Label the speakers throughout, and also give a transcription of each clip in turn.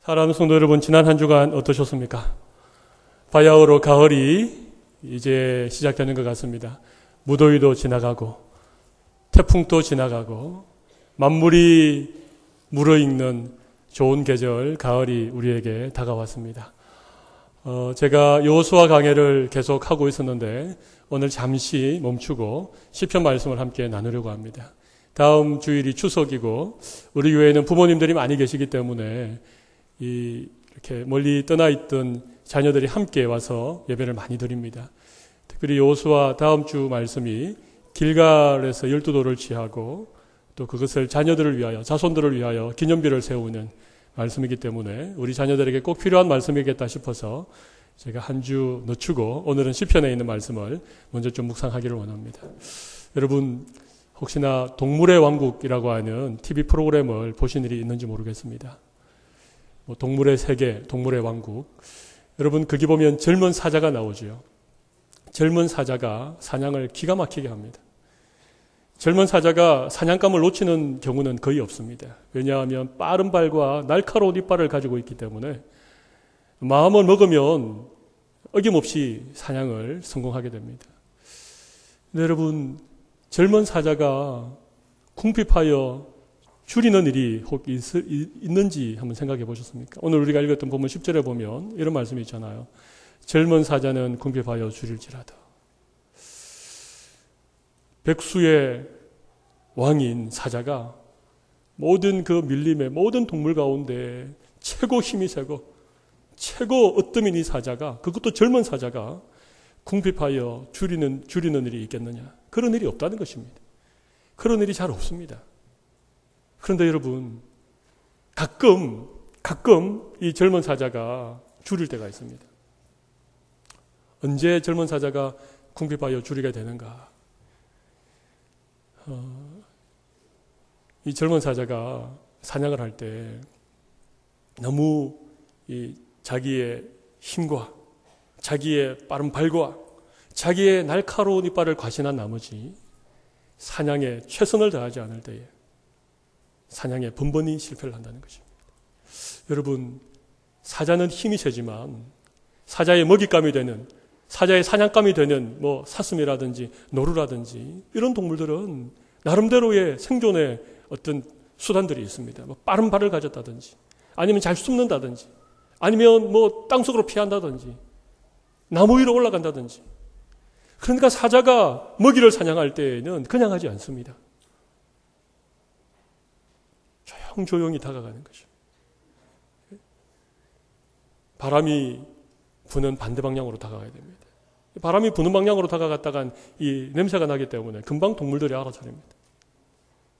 Speaker 1: 사랑하는 성도 여러분, 지난 한 주간 어떠셨습니까? 바야흐로 가을이 이제 시작되는 것 같습니다. 무더위도 지나가고 태풍도 지나가고 만물이 물어익는 좋은 계절 가을이 우리에게 다가왔습니다. 제가 여호수아 강해를 계속 하고 있었는데 오늘 잠시 멈추고 시편 말씀을 함께 나누려고 합니다. 다음 주일이 추석이고 우리 교회에는 부모님들이 많이 계시기 때문에 이렇게 멀리 떠나 있던 자녀들이 함께 와서 예배를 많이 드립니다. 특별히 여호수아 다음 주 말씀이 길갈에서 12도를 취하고 또 그것을 자녀들을 위하여 자손들을 위하여 기념비를 세우는 말씀이기 때문에 우리 자녀들에게 꼭 필요한 말씀이겠다 싶어서 제가 한 주 늦추고 오늘은 시편에 있는 말씀을 먼저 좀 묵상하기를 원합니다. 여러분 혹시나 동물의 왕국이라고 하는 TV 프로그램을 보신 일이 있는지 모르겠습니다. 동물의 세계, 동물의 왕국. 여러분 거기 보면 젊은 사자가 나오죠. 젊은 사자가 사냥을 기가 막히게 합니다. 젊은 사자가 사냥감을 놓치는 경우는 거의 없습니다. 왜냐하면 빠른 발과 날카로운 이빨을 가지고 있기 때문에 마음을 먹으면 어김없이 사냥을 성공하게 됩니다. 근데 여러분 젊은 사자가 궁핍하여 줄이는 일이 혹 있는지 한번 생각해 보셨습니까? 오늘 우리가 읽었던 본문 10절에 보면 이런 말씀이 있잖아요. 젊은 사자는 궁핍하여 줄일지라도. 백수의 왕인 사자가 모든 그 밀림의 모든 동물 가운데 최고 힘이 세고 최고 으뜸인 이 사자가, 그것도 젊은 사자가 궁핍하여 줄이는 일이 있겠느냐? 그런 일이 없다는 것입니다. 그런 일이 잘 없습니다. 그런데 여러분 가끔 이 젊은 사자가 줄일 때가 있습니다. 언제 젊은 사자가 궁핍하여 줄이게 되는가? 이 젊은 사자가 사냥을 할 때 너무 이 자기의 힘과 자기의 빠른 발과 자기의 날카로운 이빨을 과신한 나머지 사냥에 최선을 다하지 않을 때에 사냥에 번번이 실패를 한다는 것입니다. 여러분 사자는 힘이 세지만 사자의 먹잇감이 되는, 사자의 사냥감이 되는 사슴이라든지 노루라든지 이런 동물들은 나름대로의 생존의 어떤 수단들이 있습니다. 빠른 발을 가졌다든지 아니면 잘 숨는다든지 아니면 땅속으로 피한다든지 나무 위로 올라간다든지. 그러니까 사자가 먹이를 사냥할 때에는 그냥 하지 않습니다. 조용히 다가가는 것이죠. 바람이 부는 반대 방향으로 다가가야 됩니다. 바람이 부는 방향으로 다가갔다간 이 냄새가 나기 때문에 금방 동물들이 알아차립니다.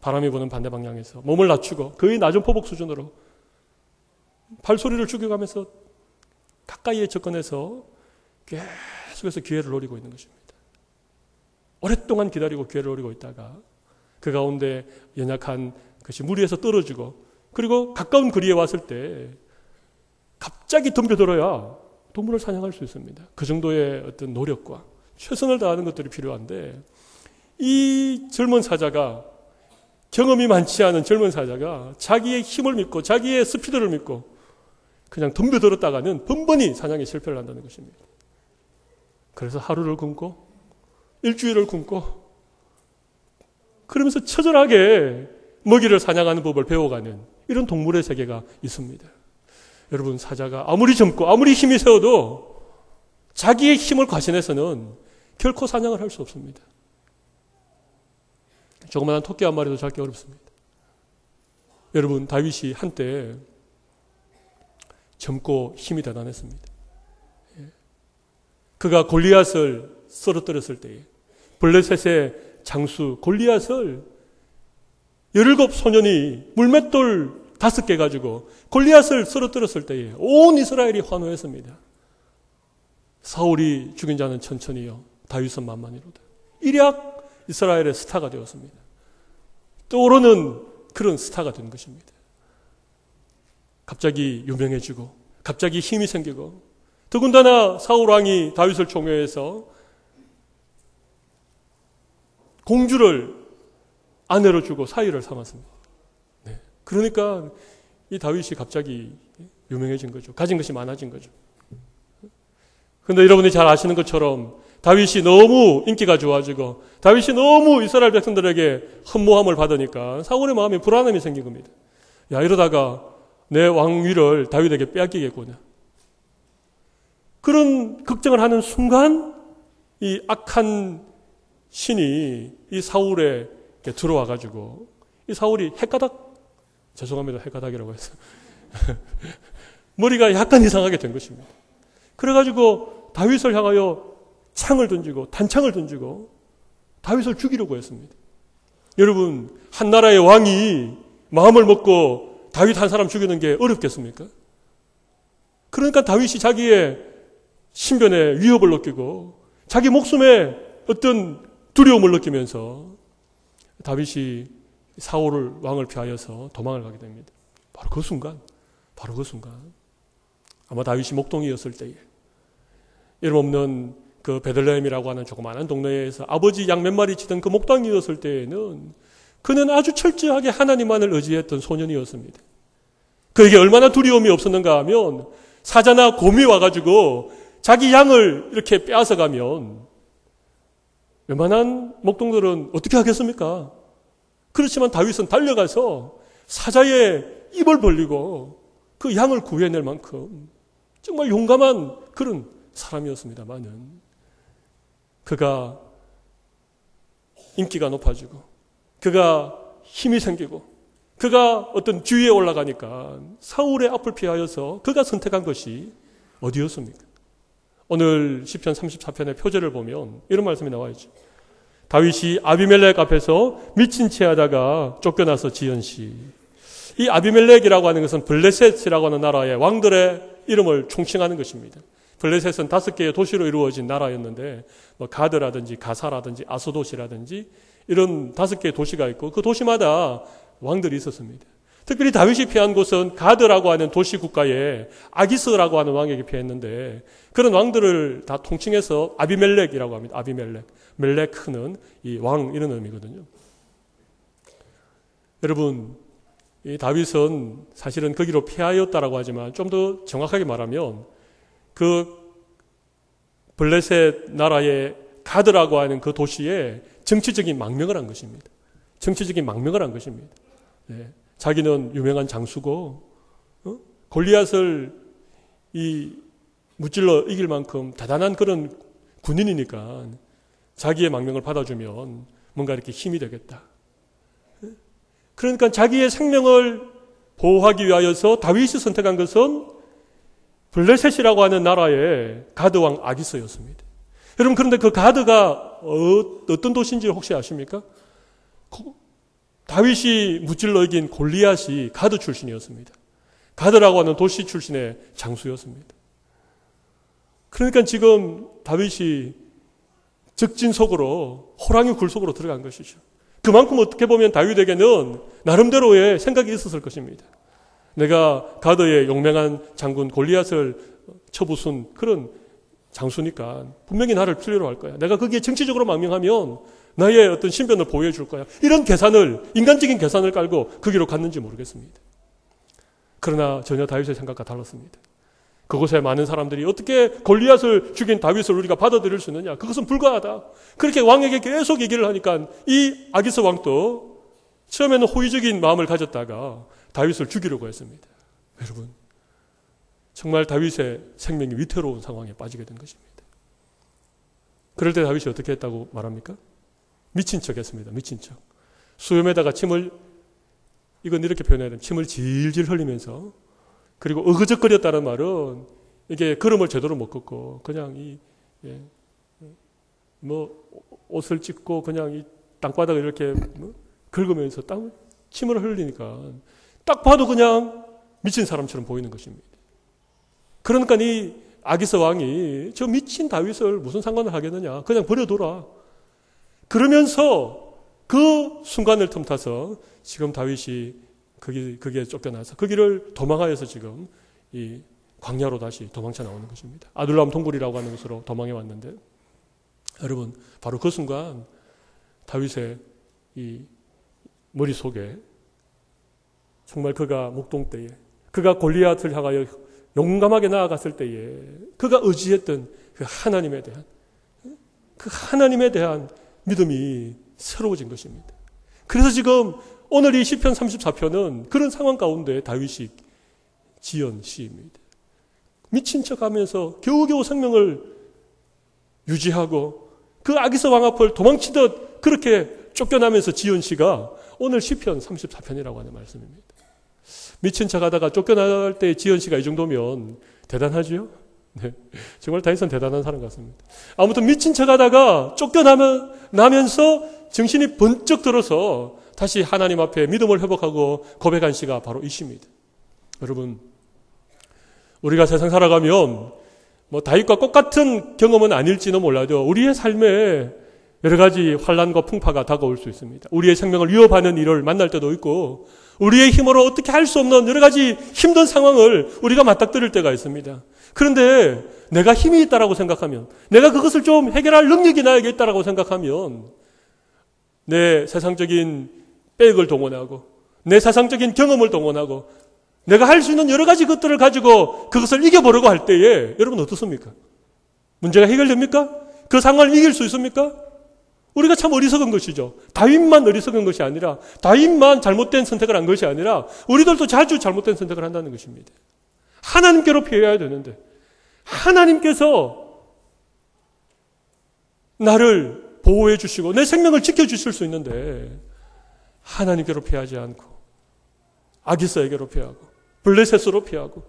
Speaker 1: 바람이 부는 반대 방향에서 몸을 낮추고 거의 낮은 포복 수준으로 발소리를 죽여가면서 가까이에 접근해서 계속해서 기회를 노리고 있는 것입니다. 오랫동안 기다리고 기회를 노리고 있다가 그 가운데 연약한 것이 무리에서 떨어지고 그리고 가까운 거리에 왔을 때 갑자기 덤벼들어야 동물을 사냥할 수 있습니다. 그 정도의 어떤 노력과 최선을 다하는 것들이 필요한데 이 젊은 사자가, 경험이 많지 않은 젊은 사자가 자기의 힘을 믿고 자기의 스피드를 믿고 그냥 덤벼들었다가는 번번이 사냥에 실패를 한다는 것입니다. 그래서 하루를 굶고 일주일을 굶고 그러면서 처절하게 먹이를 사냥하는 법을 배워가는 이런 동물의 세계가 있습니다. 여러분 사자가 아무리 젊고 아무리 힘이 세워도 자기의 힘을 과신해서는 결코 사냥을 할 수 없습니다. 조그마한 토끼 한 마리도 잡기 어렵습니다. 여러분 다윗이 한때 젊고 힘이 대단했습니다. 그가 골리앗을 쓰러뜨렸을 때에 블레셋의 장수 골리앗을 17소년이 물맷돌 5개 가지고 골리앗을 쓰러뜨렸을 때에 온 이스라엘이 환호했습니다. 사울이 죽인 자는 천천히요 다윗은 만만히로다. 일약 이스라엘의 스타가 되었습니다. 떠오르는 그런 스타가 된 것입니다. 갑자기 유명해지고 갑자기 힘이 생기고 더군다나 사울 왕이 다윗을 총애해서 공주를 아내로 주고 사위를 삼았습니다. 그러니까 이 다윗이 갑자기 유명해진 거죠. 가진 것이 많아진 거죠. 그런데 여러분이 잘 아시는 것처럼 다윗이 너무 인기가 좋아지고 다윗이 너무 이스라엘 백성들에게 흠모함을 받으니까 사울의 마음에 불안함이 생긴 겁니다. 야, 이러다가 내 왕위를 다윗에게 빼앗기겠구나. 그런 걱정을 하는 순간 이 악한 신이 이 사울에 들어와 가지고 이 사울이 헷가닥, 죄송합니다, 헷가닥이라고 해서 머리가 약간 이상하게 된 것입니다. 그래가지고 다윗을 향하여 창을 던지고 단창을 던지고 다윗을 죽이려고 했습니다. 여러분, 한 나라의 왕이 마음을 먹고 다윗 한 사람 죽이는 게 어렵겠습니까? 그러니까 다윗이 자기의 신변에 위협을 느끼고 자기 목숨에 어떤 두려움을 느끼면서 다윗이 사울을 왕을 피하여서 도망을 가게 됩니다. 바로 그 순간 아마 다윗이 목동이었을 때에 이름 없는 그 베들레헴이라고 하는 조그마한 동네에서 아버지 양 몇 마리 치던 그 목동이었을 때에는 그는 아주 철저하게 하나님만을 의지했던 소년이었습니다. 그에게 얼마나 두려움이 없었는가 하면 사자나 곰이 와가지고 자기 양을 이렇게 빼앗아 가면 웬만한 목동들은 어떻게 하겠습니까? 그렇지만 다윗은 달려가서 사자의 입을 벌리고 그 양을 구해낼 만큼 정말 용감한 그런 사람이었습니다만은 그가 인기가 높아지고 그가 힘이 생기고 그가 어떤 지위에 올라가니까 사울의 앞을 피하여서 그가 선택한 것이 어디였습니까? 오늘 시편 34편의 표제를 보면 이런 말씀이 나와 있죠. 다윗이 아비멜렉 앞에서 미친 채 하다가 쫓겨나서 지은 시. 이 아비멜렉이라고 하는 것은 블레셋이라고 하는 나라의 왕들의 이름을 총칭하는 것입니다. 블레셋은 5개의 도시로 이루어진 나라였는데 뭐 가드라든지 가사라든지 아소도시라든지 이런 5개의 도시가 있고 그 도시마다 왕들이 있었습니다. 특별히 다윗이 피한 곳은 가드라고 하는 도시 국가에 아기스라고 하는 왕에게 피했는데 그런 왕들을 다 통칭해서 아비멜렉이라고 합니다. 아비멜렉. 멜렉은 이 왕 이런 의미거든요. 여러분, 이 다윗은 사실은 거기로 피하였다라고 하지만 좀 더 정확하게 말하면 그 블레셋 나라의 가드라고 하는 그 도시에 정치적인 망명을 한 것입니다. 정치적인 망명을 한 것입니다. 네. 자기는 유명한 장수고 골리앗을 이 무찔러 이길 만큼 대단한 그런 군인이니까 자기의 망명을 받아주면 뭔가 이렇게 힘이 되겠다. 그러니까 자기의 생명을 보호하기 위하여서 다윗이 선택한 것은 블레셋이라고 하는 나라의 가드왕 아기스였습니다. 여러분, 그런데 그 가드가 어떤 도시인지 혹시 아십니까? 다윗이 무찔러 이긴 골리앗이 가드 출신이었습니다. 가드라고 하는 도시 출신의 장수였습니다. 그러니까 지금 다윗이 적진속으로 호랑이 굴속으로 들어간 것이죠. 그만큼 어떻게 보면 다윗에게는 나름대로의 생각이 있었을 것입니다. 내가 가드의 용맹한 장군 골리앗을 쳐부순 그런 장수니까 분명히 나를 필요로 할 거야. 내가 거기에 정치적으로 망명하면 나의 어떤 신변을 보호해 줄 거야. 이런 계산을, 인간적인 계산을 깔고 거기로 갔는지 모르겠습니다. 그러나 전혀 다윗의 생각과 달랐습니다. 그곳에 많은 사람들이 어떻게 골리앗을 죽인 다윗을 우리가 받아들일 수 있느냐? 그것은 불가하다. 그렇게 왕에게 계속 얘기를 하니까 이 아기스 왕도 처음에는 호의적인 마음을 가졌다가 다윗을 죽이려고 했습니다. 여러분, 정말 다윗의 생명이 위태로운 상황에 빠지게 된 것입니다. 그럴 때 다윗이 어떻게 했다고 말합니까? 미친 척 했습니다. 미친 척. 수염에다가 침을, 이건 이렇게 표현해야 됩니다. 침을 질질 흘리면서, 그리고 어그적거렸다는 말은 이게 걸음을 제대로 못 걷고 그냥 옷을 찢고 그냥 이 땅바닥을 이렇게 긁으면서 침을 흘리니까 딱 봐도 그냥 미친 사람처럼 보이는 것입니다. 그러니까 이 아기스 왕이 저 미친 다윗을 무슨 상관을 하겠느냐, 그냥 버려둬라. 그러면서 그 순간을 틈타서 지금 다윗이 거기에 쫓겨나서 거기를 도망하여서 지금 이 광야로 다시 도망쳐 나오는 것입니다. 아둘람 동굴이라고 하는 곳으로 도망해 왔는데, 여러분, 바로 그 순간 다윗의 이 머릿속에 정말 그가 목동 때에 그가 골리앗을 향하여 용감하게 나아갔을 때에 그가 의지했던 그 하나님에 대한 믿음이 새로워진 것입니다. 그래서 지금 오늘 이 시편 34편은 그런 상황 가운데 다윗이 지은 시입니다. 미친 척하면서 겨우겨우 생명을 유지하고 그 아기스 왕 앞을 도망치듯 그렇게 쫓겨나면서 지은 시가 오늘 시편 34편이라고 하는 말씀입니다. 미친 척하다가 쫓겨날 때 지은 시가 이 정도면 대단하지요? 네, 정말 다윗은 대단한 사람 같습니다. 아무튼 미친 척하다가 쫓겨나면서 정신이 번쩍 들어서 다시 하나님 앞에 믿음을 회복하고 고백한 시가 바로 이 시입니다. 여러분, 우리가 세상 살아가면 다윗과 똑같은 경험은 아닐지는 몰라도 우리의 삶에 여러 가지 환난과 풍파가 다가올 수 있습니다. 우리의 생명을 위협하는 일을 만날 때도 있고 우리의 힘으로 어떻게 할 수 없는 여러 가지 힘든 상황을 우리가 맞닥뜨릴 때가 있습니다. 그런데 내가 힘이 있다라고 생각하면, 내가 그것을 좀 해결할 능력이 나에게 있다라고 생각하면 내 세상적인 백을 동원하고 내 세상적인 경험을 동원하고 내가 할 수 있는 여러 가지 것들을 가지고 그것을 이겨보려고 할 때에 여러분 어떻습니까? 문제가 해결됩니까? 그 상황을 이길 수 있습니까? 우리가 참 어리석은 것이죠. 다윗만 어리석은 것이 아니라, 다윗만 잘못된 선택을 한 것이 아니라 우리들도 자주 잘못된 선택을 한다는 것입니다. 하나님께로 피해야 되는데 하나님께서 나를 보호해 주시고 내 생명을 지켜주실 수 있는데 하나님께로 피하지 않고 아기스에게로 피하고 블레셋으로 피하고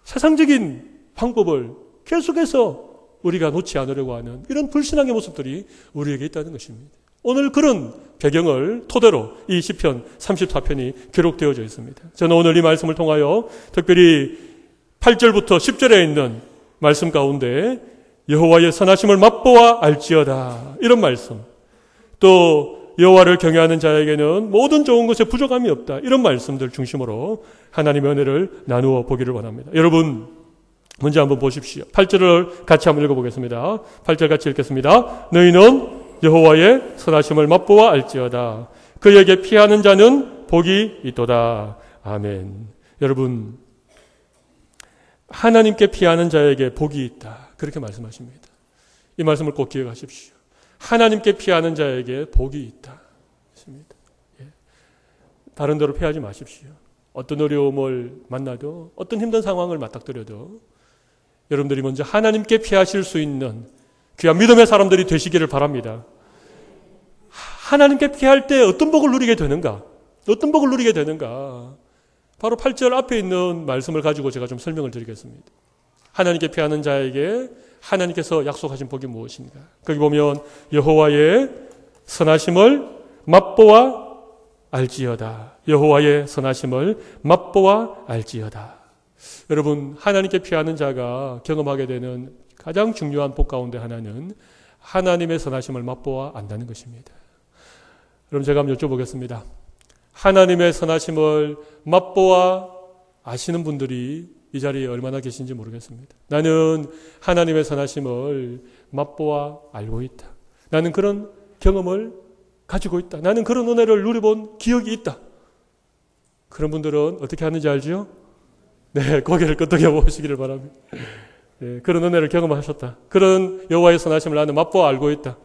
Speaker 1: 세상적인 방법을 계속해서 우리가 놓지 않으려고 하는 이런 불신앙의 모습들이 우리에게 있다는 것입니다. 오늘 그런 배경을 토대로 이 시편 34편이 기록되어져 있습니다. 저는 오늘 이 말씀을 통하여 특별히 8절부터 10절에 있는 말씀 가운데 여호와의 선하심을 맛보아 알지어다, 이런 말씀, 또 여호와를 경외하는 자에게는 모든 좋은 것에 부족함이 없다, 이런 말씀들 중심으로 하나님의 은혜를 나누어 보기를 원합니다. 여러분 먼저 한번 보십시오. 8절을 같이 한번 읽어보겠습니다. 8절 같이 읽겠습니다. 너희는 여호와의 선하심을 맛보아 알지어다. 그에게 피하는 자는 복이 있도다. 아멘. 여러분, 하나님께 피하는 자에게 복이 있다, 그렇게 말씀하십니다. 이 말씀을 꼭 기억하십시오. 하나님께 피하는 자에게 복이 있다. 다른 데로 피하지 마십시오. 어떤 어려움을 만나도, 어떤 힘든 상황을 맞닥뜨려도 여러분들이 먼저 하나님께 피하실 수 있는 귀한 믿음의 사람들이 되시기를 바랍니다. 하나님께 피할 때 어떤 복을 누리게 되는가? 어떤 복을 누리게 되는가? 바로 8절 앞에 있는 말씀을 가지고 제가 좀 설명을 드리겠습니다. 하나님께 피하는 자에게 하나님께서 약속하신 복이 무엇인가? 거기 보면 여호와의 선하심을 맛보아 알지어다. 여호와의 선하심을 맛보아 알지어다. 여러분, 하나님께 피하는 자가 경험하게 되는 가장 중요한 복 가운데 하나는 하나님의 선하심을 맛보아 안다는 것입니다. 그럼 제가 한번 여쭤보겠습니다. 하나님의 선하심을 맛보아 아시는 분들이 이 자리에 얼마나 계신지 모르겠습니다. 나는 하나님의 선하심을 맛보아 알고 있다. 나는 그런 경험을 가지고 있다. 나는 그런 은혜를 누려본 기억이 있다. 그런 분들은 어떻게 하는지 알죠? 네, 고개를 끄덕여 보시기를 바랍니다. 네, 그런 은혜를 경험하셨다. 그런 여호와의 선하심을 나는 맛보아 알고 있다.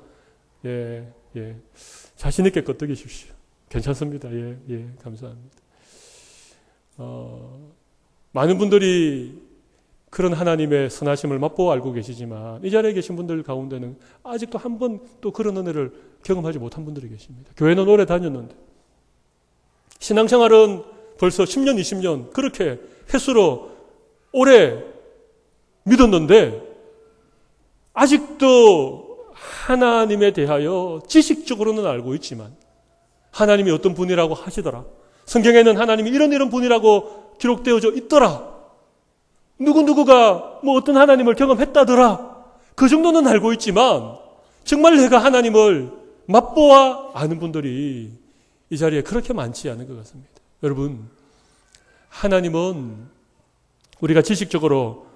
Speaker 1: 예, 자신 있게 끄덕이십시오. 괜찮습니다. 예, 감사합니다. 많은 분들이 그런 하나님의 선하심을 맛보아 알고 계시지만 이 자리에 계신 분들 가운데는 아직도 한 번도 그런 은혜를 경험하지 못한 분들이 계십니다. 교회는 오래 다녔는데, 신앙생활은 벌써 10년, 20년 그렇게 횟수로 오래 믿었는데 아직도 하나님에 대하여 지식적으로는 알고 있지만 하나님이 어떤 분이라고 하시더라, 성경에는 하나님이 이런 분이라고 기록되어져 있더라, 누구누구가 어떤 하나님을 경험했다더라, 그 정도는 알고 있지만 정말 내가 하나님을 맛보아 아는 분들이 이 자리에 그렇게 많지 않은 것 같습니다. 여러분, 하나님은 우리가 지식적으로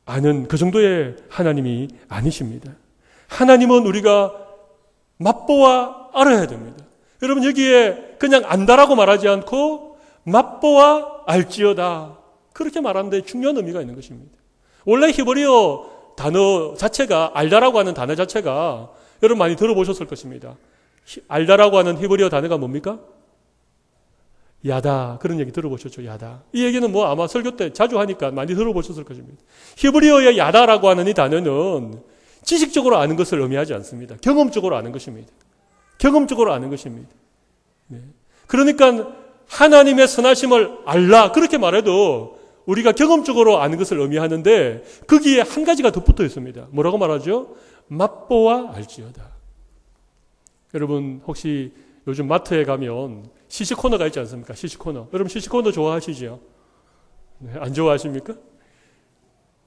Speaker 1: 아는 그 정도의 하나님이 아니십니다. 하나님은 우리가 맛보아 알아야 됩니다. 여러분, 여기에 그냥 안다라고 말하지 않고 맛보아 알지어다, 그렇게 말하는데 중요한 의미가 있는 것입니다. 원래 히브리어 단어 자체가 알다라고 하는 단어 자체가 여러분 많이 들어보셨을 것입니다. 알다라고 하는 히브리어 단어가 뭡니까? 야다. 그런 얘기 들어보셨죠? 야다. 이 얘기는 뭐 아마 설교 때 자주 하니까 많이 들어보셨을 것입니다. 히브리어의 야다라고 하는 이 단어는 지식적으로 아는 것을 의미하지 않습니다. 경험적으로 아는 것입니다. 경험적으로 아는 것입니다. 네. 그러니까 하나님의 선하심을 알라 그렇게 말해도 우리가 경험적으로 아는 것을 의미하는데 거기에 한 가지가 덧붙어 있습니다. 뭐라고 말하죠? 맛보아 알지어다. 여러분 혹시 요즘 마트에 가면 시식코너가 있지 않습니까? 시식코너. 여러분 시식코너 좋아하시죠? 네, 안 좋아하십니까?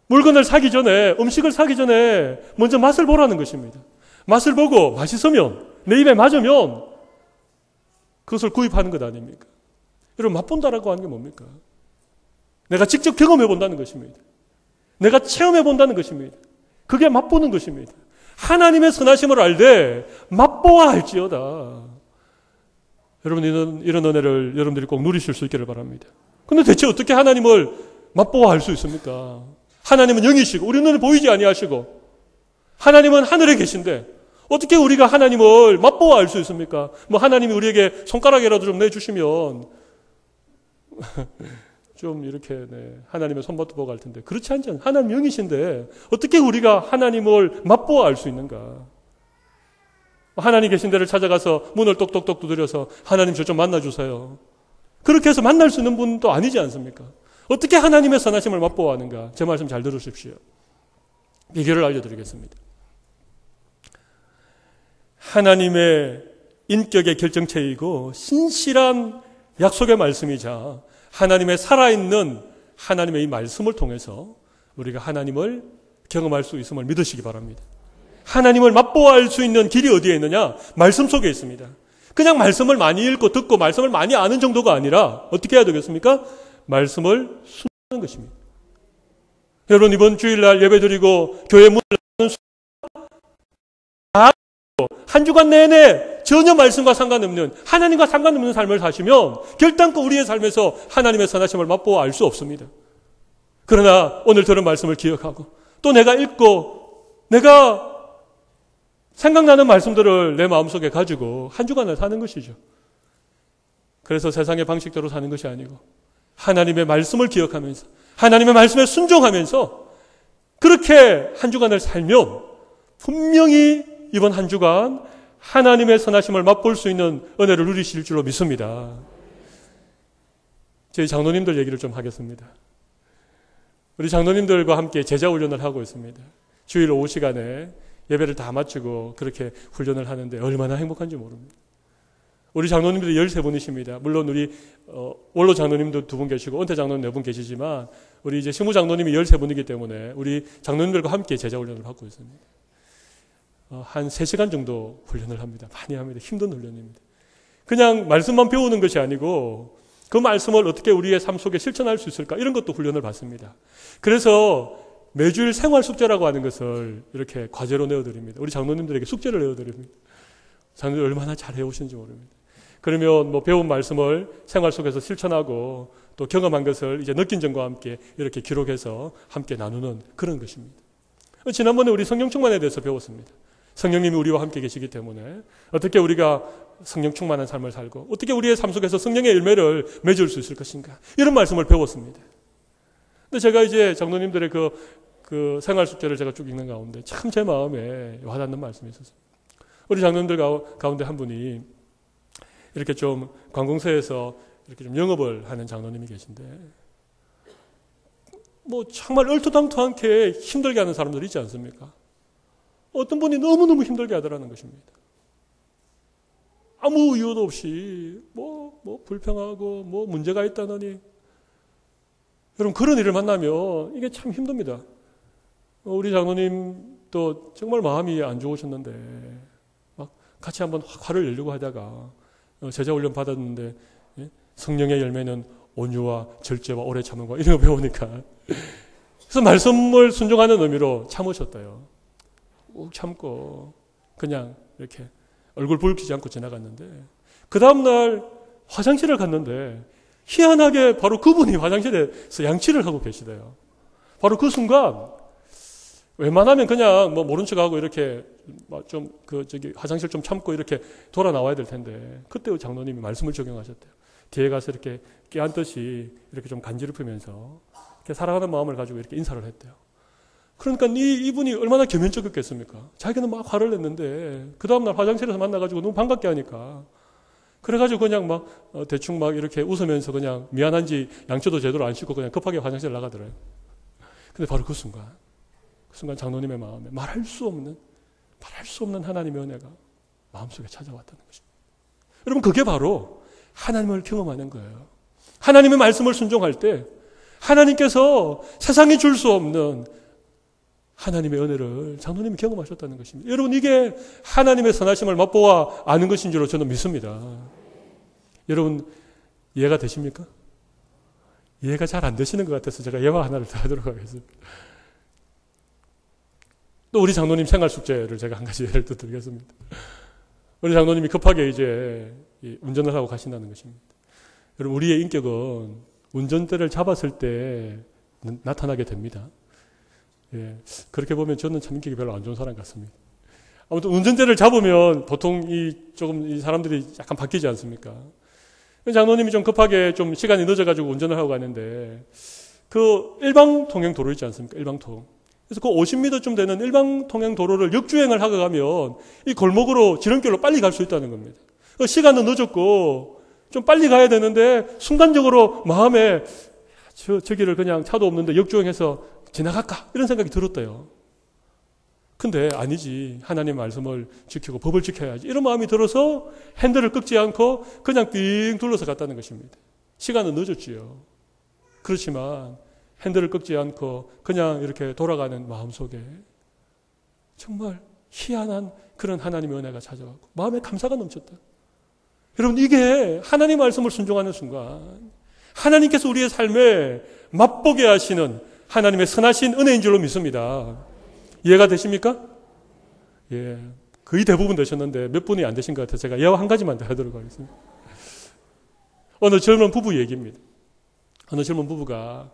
Speaker 1: 물건을 사기 전에, 음식을 사기 전에 먼저 맛을 보라는 것입니다. 맛을 보고 맛있으면, 내 입에 맞으면 그것을 구입하는 것 아닙니까? 여러분 맛본다라고 하는 게 뭡니까? 내가 직접 경험해 본다는 것입니다. 내가 체험해 본다는 것입니다. 그게 맛보는 것입니다. 하나님의 선하심을 알되 맛보아 알지어다. 여러분 이런 은혜를 여러분들이 꼭 누리실 수 있기를 바랍니다. 근데 대체 어떻게 하나님을 맛보아 알 수 있습니까? 하나님은 영이시고 우리 눈에 보이지 아니하시고 하나님은 하늘에 계신데 어떻게 우리가 하나님을 맛보아 알 수 있습니까? 뭐 하나님이 우리에게 손가락이라도 좀 내주시면 좀 이렇게 하나님의 손맛도 보고 갈 텐데 그렇지 않잖아요. 하나님 영이신데 어떻게 우리가 하나님을 맛보아 알 수 있는가? 하나님 계신 데를 찾아가서 문을 똑똑똑 두드려서 하나님 저 좀 만나주세요. 그렇게 해서 만날 수 있는 분도 아니지 않습니까? 어떻게 하나님의 선하심을 맛보아 하는가? 제 말씀 잘 들으십시오. 비결을 알려드리겠습니다. 하나님의 인격의 결정체이고 신실한 약속의 말씀이자 하나님의 살아있는 하나님의 이 말씀을 통해서 우리가 하나님을 경험할 수 있음을 믿으시기 바랍니다. 하나님을 맛보아 알 수 있는 길이 어디에 있느냐? 말씀 속에 있습니다. 그냥 말씀을 많이 읽고 듣고 말씀을 많이 아는 정도가 아니라 어떻게 해야 되겠습니까? 말씀을 순종하는 것입니다. 여러분 이번 주일날 예배드리고 교회 문을 여는 한 주간 내내 전혀 말씀과 상관없는 하나님과 상관없는 삶을 사시면 결단코 우리의 삶에서 하나님의 선하심을 맛보아 알 수 없습니다. 그러나 오늘 들은 말씀을 기억하고 또 내가 읽고 내가 생각나는 말씀들을 내 마음속에 가지고 한 주간을 사는 것이죠. 그래서 세상의 방식대로 사는 것이 아니고 하나님의 말씀을 기억하면서 하나님의 말씀에 순종하면서 그렇게 한 주간을 살면 분명히 이번 한 주간 하나님의 선하심을 맛볼 수 있는 은혜를 누리실 줄로 믿습니다. 저희 장로님들 얘기를 좀 하겠습니다. 우리 장로님들과 함께 제자 훈련을 하고 있습니다. 주일 오후 시간에 예배를 다 마치고 그렇게 훈련을 하는데 얼마나 행복한지 모릅니다. 우리 장로님들이 13분이십니다. 물론 우리 원로 장로님도 2분 계시고 은퇴 장로님 4분 계시지만 우리 이제 실무 장로님이 13분이기 때문에 우리 장로님들과 함께 제자 훈련을 받고 있습니다. 한 3시간 정도 훈련을 합니다. 많이 합니다. 힘든 훈련입니다. 그냥 말씀만 배우는 것이 아니고 그 말씀을 어떻게 우리의 삶 속에 실천할 수 있을까 이런 것도 훈련을 받습니다. 그래서 매주일 생활 숙제라고 하는 것을 이렇게 과제로 내어드립니다. 우리 장로님들에게 숙제를 내어드립니다. 장로님들 얼마나 잘 해오시는지 모릅니다. 그러면 뭐 배운 말씀을 생활 속에서 실천하고 또 경험한 것을 이제 느낀 점과 함께 이렇게 기록해서 함께 나누는 그런 것입니다. 지난번에 우리 성령 충만에 대해서 배웠습니다. 성령님이 우리와 함께 계시기 때문에 어떻게 우리가 성령 충만한 삶을 살고 어떻게 우리의 삶 속에서 성령의 열매를 맺을 수 있을 것인가 이런 말씀을 배웠습니다. 근데 제가 이제 장로님들의 그 생활 숙제를 제가 쭉 읽는 가운데 참 제 마음에 와닿는 말씀이 있었어요. 우리 장로님들 가운데 한 분이 이렇게 좀 관공서에서 이렇게 좀 영업을 하는 장로님이 계신데 뭐 정말 얼토당토않게 힘들게 하는 사람들이 있지 않습니까? 어떤 분이 너무너무 힘들게 하더라는 것입니다. 아무 이유도 없이 뭐 불평하고 뭐 문제가 있다느니 여러분 그런 일을 만나면 이게 참 힘듭니다. 우리 장로님도 정말 마음이 안 좋으셨는데 막 같이 한번 화를 내려고 하다가 제자 훈련 받았는데 성령의 열매는 온유와 절제와 오래 참음과 이런 거 배우니까 그래서 말씀을 순종하는 의미로 참으셨대요. 꾹 참고 그냥 이렇게 얼굴 붉히지 않고 지나갔는데 그 다음날 화장실을 갔는데 희한하게 바로 그분이 화장실에서 양치를 하고 계시대요. 바로 그 순간 웬만하면 그냥 뭐 모른 척하고 이렇게 좀 화장실 좀 참고 이렇게 돌아 나와야 될 텐데 그때 장로님이 말씀을 적용하셨대요. 뒤에 가서 이렇게 깨안듯이 이렇게 좀 간지럽히면서 이렇게 사랑하는 마음을 가지고 이렇게 인사를 했대요. 그러니까 이분이 얼마나 겸연쩍었겠습니까? 자기는 막 화를 냈는데 그 다음날 화장실에서 만나가지고 너무 반갑게 하니까 그래가지고 그냥 막 대충 막 이렇게 웃으면서 그냥 미안한지 양초도 제대로 안 씻고 그냥 급하게 화장실 나가더래요. 근데 바로 그 순간 장로님의 마음에 말할 수 없는 하나님의 은혜가 마음속에 찾아왔다는 것입니다. 여러분 그게 바로 하나님을 경험하는 거예요. 하나님의 말씀을 순종할 때 하나님께서 세상이 줄 수 없는 하나님의 은혜를 장로님이 경험하셨다는 것입니다. 여러분 이게 하나님의 선하심을 맛보아 아는 것인 줄로 저는 믿습니다. 여러분 이해가 되십니까? 이해가 잘 안 되시는 것 같아서 제가 예화 하나를 더 하도록 하겠습니다. 또 우리 장로님 생활 숙제를 제가 한 가지 예를 더 드리겠습니다. 우리 장로님이 급하게 이제 운전을 하고 가신다는 것입니다. 여러분 우리의 인격은 운전대를 잡았을 때 나타나게 됩니다. 예, 그렇게 보면 저는 참 인격이 별로 안 좋은 사람 같습니다. 아무튼 운전대를 잡으면 보통 이 사람들이 약간 바뀌지 않습니까? 장로님이 좀 급하게 좀 시간이 늦어가지고 운전을 하고 가는데 그 일방 통행 도로 있지 않습니까? 일방통. 그래서 그 50m쯤 되는 일방 통행 도로를 역주행을 하고 가면 이 골목으로 지름길로 빨리 갈 수 있다는 겁니다. 시간은 늦었고 좀 빨리 가야 되는데 순간적으로 마음에 저기를 그냥 차도 없는데 역주행해서 지나갈까? 이런 생각이 들었대요. 근데 아니지. 하나님 말씀을 지키고 법을 지켜야지. 이런 마음이 들어서 핸들을 꺾지 않고 그냥 삥 둘러서 갔다는 것입니다. 시간은 늦었지요. 그렇지만 핸들을 꺾지 않고 그냥 이렇게 돌아가는 마음속에 정말 희한한 그런 하나님의 은혜가 찾아왔고 마음에 감사가 넘쳤다. 여러분 이게 하나님 말씀을 순종하는 순간 하나님께서 우리의 삶에 맛보게 하시는 하나님의 선하신 은혜인 줄로 믿습니다. 이해가 되십니까? 예, 거의 대부분 되셨는데 몇 분이 안 되신 것 같아서 제가 예화 한 가지만 더 하도록 하겠습니다. 어느 젊은 부부 얘기입니다. 어느 젊은 부부가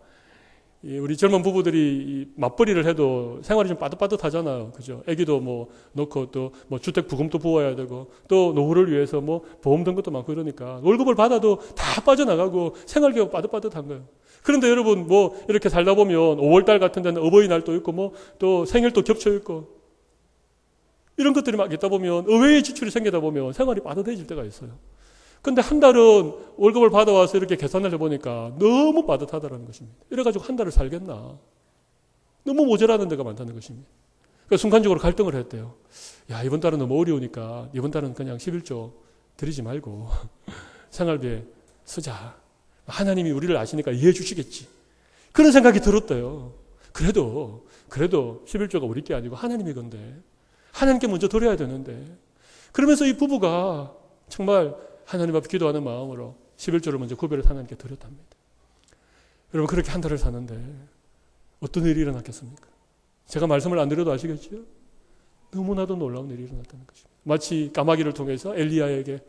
Speaker 1: 우리 젊은 부부들이 맞벌이를 해도 생활이 좀 빠듯빠듯하잖아요. 그죠? 애기도 뭐 놓고 또 뭐 주택 부금도 부어야 되고 또 노후를 위해서 뭐 보험 든 것도 많고 이러니까 월급을 받아도 다 빠져나가고 생활비가 빠듯빠듯한 거예요. 그런데 여러분 뭐 이렇게 살다 보면 5월달 같은 데는 어버이날도 있고 뭐 또 생일도 겹쳐 있고 이런 것들이 막 있다 보면 의외의 지출이 생기다 보면 생활이 빠듯해질 때가 있어요. 근데 한 달은 월급을 받아와서 이렇게 계산을 해보니까 너무 빠듯하다는 것입니다. 이래가지고 한 달을 살겠나. 너무 모자라는 데가 많다는 것입니다. 그러니까 순간적으로 갈등을 했대요. 야, 이번 달은 너무 어려우니까 이번 달은 그냥 11조 드리지 말고 생활비에 쓰자. 하나님이 우리를 아시니까 이해해 주시겠지. 그런 생각이 들었대요. 그래도 11조가 우리 게 아니고 하나님의 건데 하나님께 먼저 드려야 되는데 그러면서 이 부부가 정말 하나님 앞에 기도하는 마음으로 11조를 먼저 구별해서 하나님께 드렸답니다. 여러분 그렇게 한 달을 사는데 어떤 일이 일어났겠습니까? 제가 말씀을 안 드려도 아시겠죠? 너무나도 놀라운 일이 일어났다는 것입니다. 마치 까마귀를 통해서 엘리야에게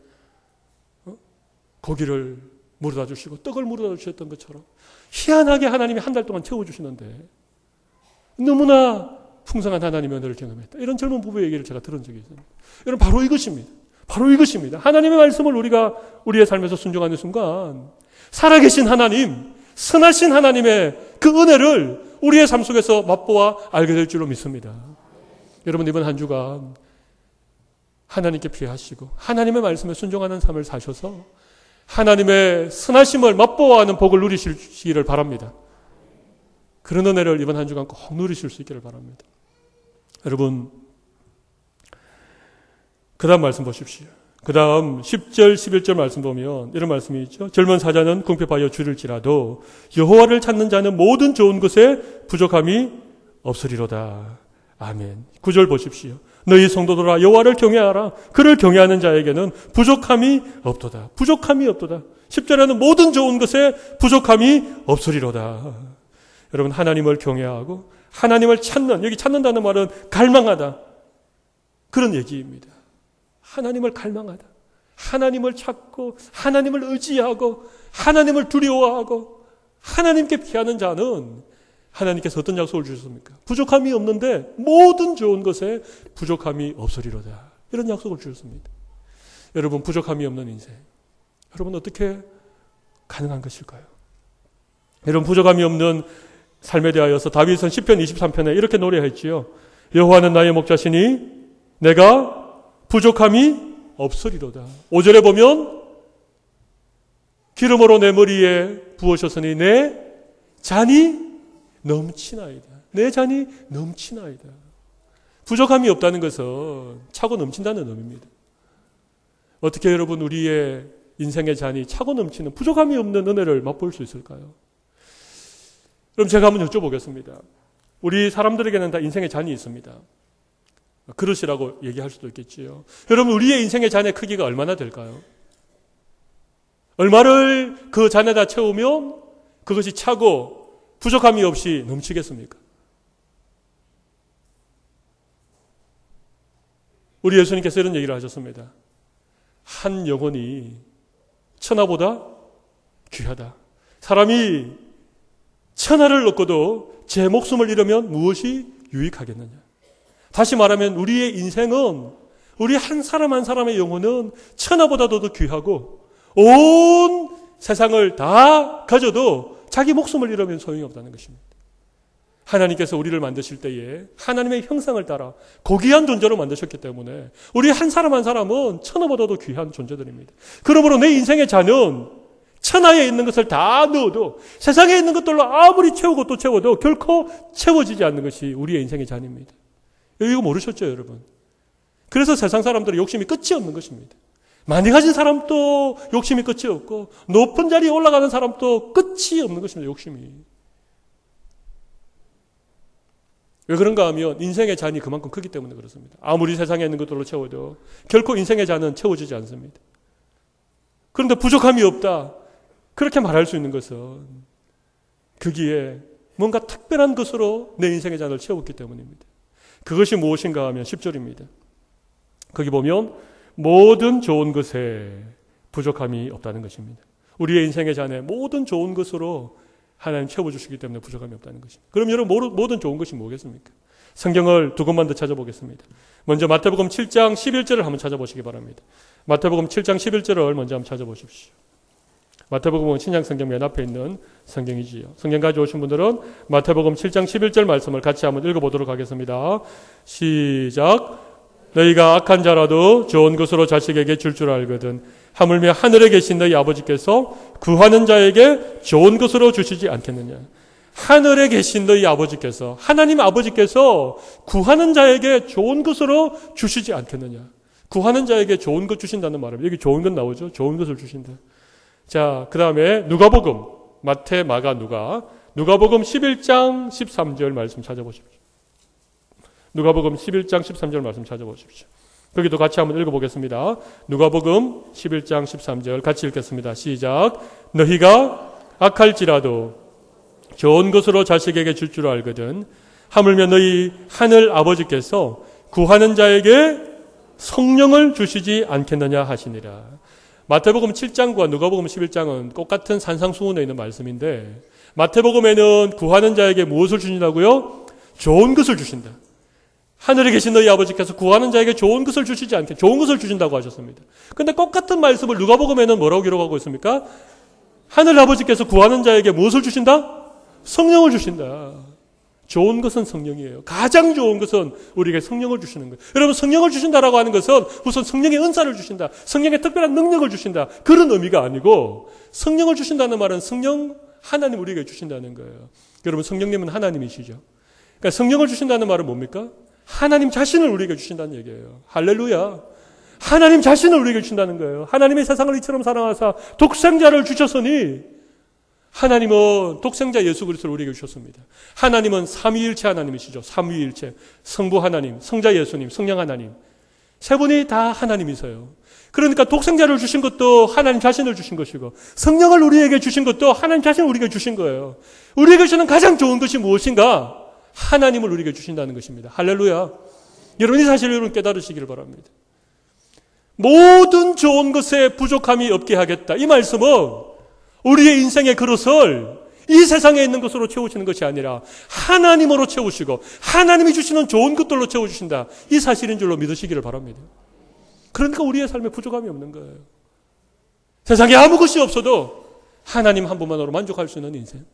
Speaker 1: 고기를 물어다 주시고 떡을 물어다 주셨던 것처럼 희한하게 하나님이 한 달 동안 채워주시는데 너무나 풍성한 하나님의 은혜를 경험했다. 이런 젊은 부부의 얘기를 제가 들은 적이 있습니다. 여러분 바로 이것입니다. 바로 이것입니다. 하나님의 말씀을 우리가 우리의 삶에서 순종하는 순간 살아계신 하나님, 선하신 하나님의 그 은혜를 우리의 삶 속에서 맛보아 알게 될 줄로 믿습니다. 여러분 이번 한 주간 하나님께 피하시고 하나님의 말씀에 순종하는 삶을 사셔서 하나님의 선하심을 맛보아 하는 복을 누리시기를 바랍니다. 그런 은혜를 이번 한 주간 꼭 누리실 수 있기를 바랍니다. 여러분 그 다음 말씀 보십시오. 그 다음 10절 11절 말씀 보면 이런 말씀이 있죠. 젊은 사자는 궁핍하여 줄일지라도 여호와를 찾는 자는 모든 좋은 것에 부족함이 없으리로다. 아멘. 9절 보십시오. 너희 성도들아 여호와를 경외하라. 그를 경외하는 자에게는 부족함이 없도다. 부족함이 없도다. 10절에는 모든 좋은 것에 부족함이 없으리로다. 여러분 하나님을 경외하고 하나님을 찾는, 여기 찾는다는 말은 갈망하다. 그런 얘기입니다. 하나님을 갈망하다. 하나님을 찾고 하나님을 의지하고 하나님을 두려워하고 하나님께 피하는 자는 하나님께서 어떤 약속을 주셨습니까? 부족함이 없는데 모든 좋은 것에 부족함이 없으리로다. 이런 약속을 주셨습니다. 여러분, 부족함이 없는 인생, 여러분 어떻게 가능한 것일까요? 여러분, 부족함이 없는 삶에 대하여서 다윗은 시편 23편에 이렇게 노래했지요. 여호와는 나의 목자시니 내가 부족함이 없으리로다. 5절에 보면 기름으로 내 머리에 부으셨으니 내 잔이 넘치나이다. 내 잔이 넘치나이다. 부족함이 없다는 것은 차고 넘친다는 의미입니다. 어떻게 여러분 우리의 인생의 잔이 차고 넘치는 부족함이 없는 은혜를 맛볼 수 있을까요? 그럼 제가 한번 여쭤보겠습니다. 우리 사람들에게는 다 인생의 잔이 있습니다. 그릇이라고 얘기할 수도 있겠지요. 여러분, 우리의 인생의 잔의 크기가 얼마나 될까요? 얼마를 그 잔에다 채우면 그것이 차고 부족함이 없이 넘치겠습니까? 우리 예수님께서 이런 얘기를 하셨습니다. 한 영혼이 천하보다 귀하다. 사람이 천하를 얻고도 제 목숨을 잃으면 무엇이 유익하겠느냐. 다시 말하면 우리의 인생은, 우리 한 사람 한 사람의 영혼은 천하보다도 더 귀하고 온 세상을 다 가져도 자기 목숨을 잃으면 소용이 없다는 것입니다. 하나님께서 우리를 만드실 때에 하나님의 형상을 따라 고귀한 존재로 만드셨기 때문에 우리 한 사람 한 사람은 천하보다도 귀한 존재들입니다. 그러므로 내 인생의 잔은 천하에 있는 것을 다 넣어도, 세상에 있는 것들로 아무리 채우고 또 채워도 결코 채워지지 않는 것이 우리의 인생의 잔입니다. 이거 모르셨죠, 여러분? 그래서 세상 사람들의 욕심이 끝이 없는 것입니다. 많이 가진 사람도 욕심이 끝이 없고 높은 자리에 올라가는 사람도 끝이 없는 것입니다. 욕심이. 왜 그런가 하면 인생의 잔이 그만큼 크기 때문에 그렇습니다. 아무리 세상에 있는 것들로 채워도 결코 인생의 잔은 채워지지 않습니다. 그런데 부족함이 없다, 그렇게 말할 수 있는 것은 거기에 뭔가 특별한 것으로 내 인생의 잔을 채웠기 때문입니다. 그것이 무엇인가 하면 10절입니다. 거기 보면 모든 좋은 것에 부족함이 없다는 것입니다. 우리의 인생의 잔에 모든 좋은 것으로 하나님 채워주시기 때문에 부족함이 없다는 것입니다. 그럼 여러분, 모든 좋은 것이 뭐겠습니까? 성경을 두 곳만 더 찾아보겠습니다. 먼저 마태복음 7장 11절을 한번 찾아보시기 바랍니다. 마태복음 7장 11절을 먼저 한번 찾아보십시오. 마태복음은 신약성경 맨 앞에 있는 성경이지요. 성경 가져오신 분들은 마태복음 7장 11절 말씀을 같이 한번 읽어보도록 하겠습니다. 시작. 너희가 악한 자라도 좋은 것으로 자식에게 줄 알거든 하물며 하늘에 계신 너희 아버지께서 구하는 자에게 좋은 것으로 주시지 않겠느냐. 하늘에 계신 너희 아버지께서, 하나님 아버지께서 구하는 자에게 좋은 것으로 주시지 않겠느냐. 구하는 자에게 좋은 것 주신다는 말입니다. 여기 좋은 것 나오죠. 좋은 것을 주신다. 자, 그 다음에 누가복음, 마태, 마가, 누가복음 11장 13절 말씀 찾아보십시오. 누가복음 11장 13절 말씀 찾아보십시오. 거기도 같이 한번 읽어보겠습니다. 누가복음 11장 13절 같이 읽겠습니다. 시작. 너희가 악할지라도 좋은 것으로 자식에게 줄 알거든 하물며 너희 하늘 아버지께서 구하는 자에게 성령을 주시지 않겠느냐 하시니라. 마태복음 7장과 누가복음 11장은 똑같은 산상수훈에 있는 말씀인데, 마태복음에는 구하는 자에게 무엇을 주신다고요? 좋은 것을 주신다. 하늘에 계신 너희 아버지께서 구하는 자에게 좋은 것을 주시지 않게 좋은 것을 주신다고 하셨습니다. 그런데 똑같은 말씀을 누가복음에는 뭐라고 기록하고 있습니까? 하늘 아버지께서 구하는 자에게 무엇을 주신다? 성령을 주신다. 좋은 것은 성령이에요. 가장 좋은 것은 우리에게 성령을 주시는 거예요. 여러분, 성령을 주신다라고 하는 것은 우선 성령의 은사를 주신다, 성령의 특별한 능력을 주신다, 그런 의미가 아니고, 성령을 주신다는 말은 성령 하나님 우리에게 주신다는 거예요. 여러분, 성령님은 하나님이시죠. 그러니까 성령을 주신다는 말은 뭡니까? 하나님 자신을 우리에게 주신다는 얘기예요. 할렐루야. 하나님 자신을 우리에게 주신다는 거예요. 하나님의 세상을 이처럼 사랑하사 독생자를 주셨으니, 하나님은 독생자 예수 그리스도를 우리에게 주셨습니다. 하나님은 삼위일체 하나님이시죠. 삼위일체. 성부 하나님, 성자 예수님, 성령 하나님. 세 분이 다 하나님이세요. 그러니까 독생자를 주신 것도 하나님 자신을 주신 것이고, 성령을 우리에게 주신 것도 하나님 자신을 우리에게 주신 거예요. 우리에게 주는 가장 좋은 것이 무엇인가? 하나님을 우리에게 주신다는 것입니다. 할렐루야. 여러분, 이 사실을 여러분 깨달으시기를 바랍니다. 모든 좋은 것에 부족함이 없게 하겠다. 이 말씀은 우리의 인생의 그릇을 이 세상에 있는 것으로 채우시는 것이 아니라 하나님으로 채우시고 하나님이 주시는 좋은 것들로 채워주신다. 이 사실인 줄로 믿으시기를 바랍니다. 그러니까 우리의 삶에 부족함이 없는 거예요. 세상에 아무 것이 없어도 하나님 한 분만으로 만족할 수 있는 인생.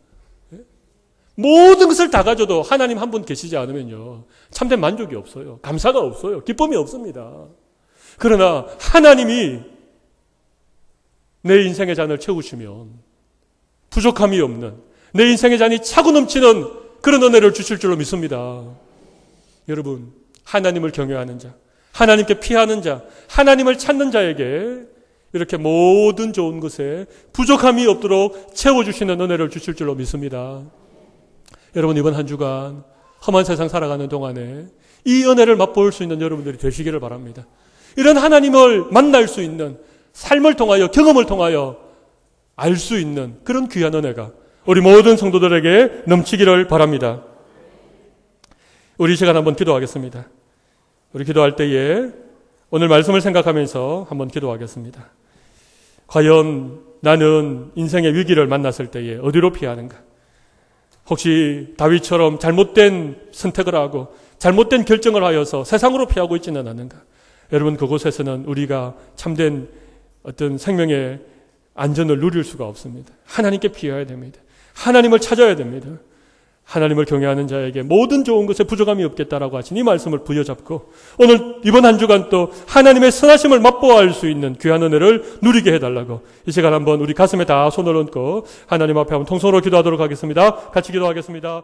Speaker 1: 모든 것을 다 가져도 하나님 한 분 계시지 않으면요, 참된 만족이 없어요. 감사가 없어요. 기쁨이 없습니다. 그러나 하나님이 내 인생의 잔을 채우시면 부족함이 없는, 내 인생의 잔이 차고 넘치는 그런 은혜를 주실 줄로 믿습니다. 여러분, 하나님을 경외하는 자, 하나님께 피하는 자, 하나님을 찾는 자에게 이렇게 모든 좋은 것에 부족함이 없도록 채워주시는 은혜를 주실 줄로 믿습니다. 여러분, 이번 한 주간 험한 세상 살아가는 동안에 이 은혜를 맛볼 수 있는 여러분들이 되시기를 바랍니다. 이런 하나님을 만날 수 있는 삶을 통하여, 경험을 통하여 알 수 있는 그런 귀한 은혜가 우리 모든 성도들에게 넘치기를 바랍니다. 우리 이 시간 한번 기도하겠습니다. 우리 기도할 때에 오늘 말씀을 생각하면서 한번 기도하겠습니다. 과연 나는 인생의 위기를 만났을 때에 어디로 피하는가? 혹시 다윗처럼 잘못된 선택을 하고 잘못된 결정을 하여서 세상으로 피하고 있지는 않는가? 여러분, 그곳에서는 우리가 참된 어떤 생명의 안전을 누릴 수가 없습니다. 하나님께 피해야 됩니다. 하나님을 찾아야 됩니다. 하나님을 경외하는 자에게 모든 좋은 것에 부족함이 없겠다라고 하신 이 말씀을 부여잡고 오늘 이번 한 주간 또 하나님의 선하심을 맛보아할 수 있는 귀한 은혜를 누리게 해달라고 이 시간 한번 우리 가슴에 다 손을 얹고 하나님 앞에 한번 통성으로 기도하도록 하겠습니다. 같이 기도하겠습니다.